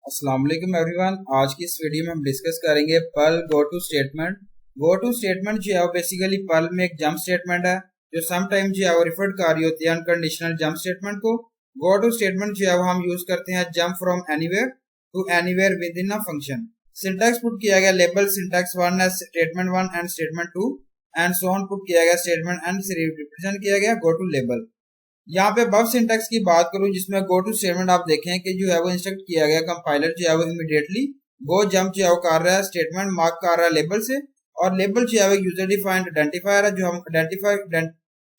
अस्सलाम वालेकुम एवरीवन। आज की इस वीडियो में हम डिस्कस करेंगे Perl go to statement. Go to statement जो है वो बेसिकली पर्ल में एक जंप स्टेटमेंट है जो सम टाइम जो है वो रिफर कर रही होती है अनकंडीशनल जंप स्टेटमेंट को। गो टू स्टेटमेंट जो है वो हम यूज करते हैं jump from anywhere to anywhere within a function. Syntax put किया गया label syntax 1 as statement 1 and statement 2 and so on put किया गया स्टेटमेंट एंड रिप्रेजेंट किया गया गो टू लेबल। यहाँ पे बफ सिंटैक्स की बात करूं जिसमें गो टू स्टेटमेंट आप देखें कि जो है वो इंस्ट्रक्ट किया गया कंपाइलर जो है वो इमीडिएटली गो जंप जो है वो कर रहा है स्टेटमेंट मार्क कर रहा है लेबल से, और लेबल जो है वो यूजर डिफाइंड आइडेंटिफायर है जो हम आइडेंटिफाई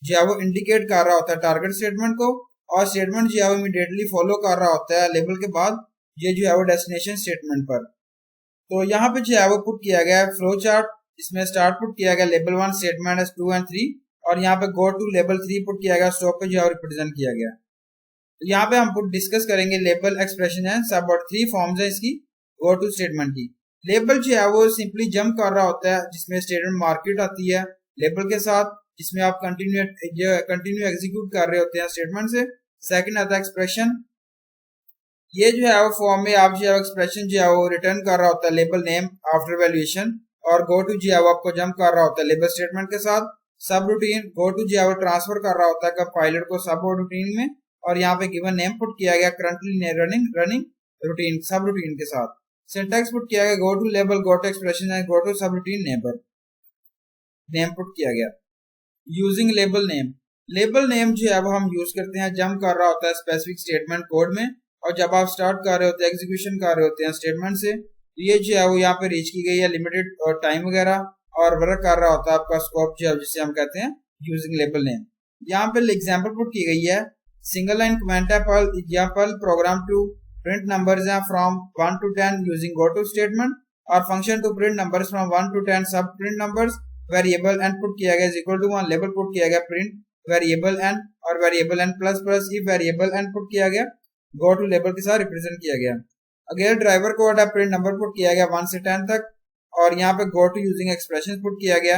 जो है वो इंडिकेट कर रहा होता है टारगेट स्टेटमेंट को, और स्टेटमेंट जो है वो इमीडिएटली फॉलो कर रहा होता है लेबल के बाद ये जो है वो डेस्टिनेशन स्टेटमेंट पर। तो यहाँ पे जो है वो पुट किया गया है फ्लो चार्ट, इसमें स्टार्ट पुट किया गया लेबल 1 स्टेटमेंट एस 2 एंड 3, और यहाँ पे गो टू लेबल 3 पुट किया गया, स्टॉप पे जो है रिप्रेजेंट किया गया। तो यहाँ पे हम पुट डिस्कस करेंगे लेबल एक्सप्रेशन है सब और 3 फॉर्म्स है इसकी गो टू स्टेटमेंट की। लेबल जो है वो सिंपली जंप कर रहा होता है जिसमें स्टेटमेंट मार्केट आती है लेबल के साथ, जिसमें आप कंटिन्यू एग्जीक्यूट कर रहे होते हैं स्टेटमेंट से। सेकंड आता है एक्सप्रेशन, ये जो है वो फॉर्म में आप जो है एक्सप्रेशन जो है वो रिटर्न कर रहा होता है लेबल नेम आफ्टर वैल्यूएशन, और गो टू जो है वो आपको जंप कर रहा होता है लेबल स्टेटमेंट के साथ। सब रूटीन गो टू जो है वो ट्रांसफर कर रहा होता है कंपाइलर को सब रूटीन में, और यहाँ पे गिवन नेम पुट किया गया currently running routine subroutine के साथ। सिंटैक्स पुट किया गया go to label go to expression and go to subroutine neighbour name put किया गया। Using label name, label name जो है वो हम यूज करते हैं जंप कर रहा होता है स्पेसिफिक स्टेटमेंट कोड में, और जब आप स्टार्ट कर रहे होते हैं एग्जीक्यूशन कर रहे होते हैं स्टेटमेंट से, ये जो है वो यहाँ पे रीच की गई है लिमिटेड टाइम वगैरह, और वर्क कर रहा होता है आपका स्कोप जो है जिसे हम कहते हैं यूजिंग लेबल नेम। यहाँ पे एग्जांपल पुट की गई है सिंगल लाइन कमेंट है Perl program to print numbers हैं from 1 to 10 using go to statement, और function to print numbers from 1 to 10 sub print numbers variable end put किया गया इक्वल टू 1 लेबल पुट किया गया प्रिंट वेरिएबल एंड, और variable end plus plus if variable end put किया गया go to label के साथ रिप्रेजेंट किया गया। अगेन ड्राइवर कोड है प्रिंट नंबर पुट किया गया 1 से 10 तक, और यहाँ पे go to using expression put किया गया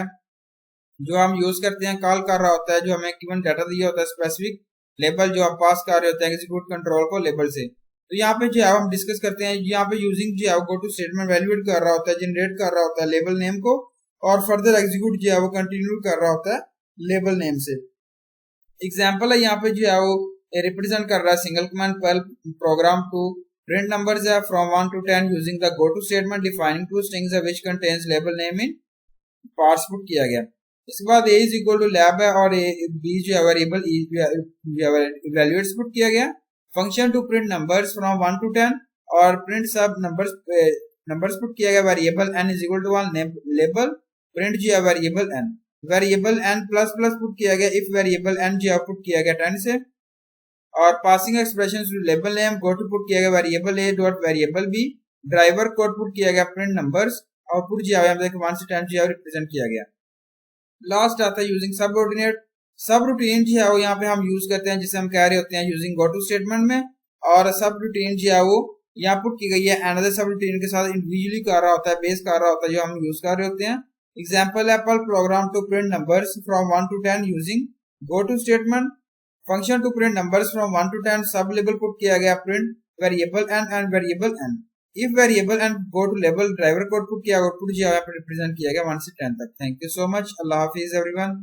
जो हम यूज करते हैं कॉल कर रहा होता है जो हमें गिवन डाटा दिया होता है स्पेसिफिक लेबल जो आप पास कर रहे होते हैं एग्जीक्यूट कंट्रोल को लेबल से। तो यहाँ पे जो है हम डिस्कस करते हैं यहाँ पे यूजिंग जो है गो टू स्टेटमेंट वैल्यूएट कर रहा होता है जनरेट कर रहा होता है लेबल नेम को, और फर्दर एग्जीक्यूट जो है वो कंटिन्यू कर रहा होता है लेबल नेम से। एग्जाम्पल है यहाँ पे जो है वो रिप्रेजेंट कर रहा है single command Perl program to print numbers है from 1 to 10 using the go to statement defining two strings which contains label name in parse put किया गया। इसके बाद a is equal to lab है और b जो है वेरिएबल इवैल्यूएट्स पुट किया गया। Function to print numbers from 1 to 10 और प्रिंट सब नंबर्स पुट किया गया variable n is equal to 1 label print जो है variable n plus plus put किया गया इफ वेरिएबल n जो पुट किया गया 10 से, और passing expression to label name go to put किया गया variable a dot variable b, driver code put किया गया प्रिंट नंबर्स, आउटपुट जो है 1 से 10 जो है रिप्रेजेंट किया गया। लास्ट आता है यूजिंग सब रूटीन जो है वो यहाँ पे हम यूज करते हैं जिसे हम कह रहे होते हैं यूजिंग गो टू स्टेटमेंट में, और सब रूटीन जो है वो यहाँ पुट की गई है अनदर सब रूटीन के साथ इंडिविजुअली कर रहा होता है बेस कर रहा होता है जो हम यूज कर रहे होते हैं। एग्जाम्पल है Perl program to print numbers from 1 to 10 using go to statement. Function to print numbers from 1 to 10 sub label put किया गया print variable and variable n, if variable and go to label driver code put किया output जो है represent किया गया 1 से 10 तक। Thank you so much, अल्लाह हाफिज एवरीवन।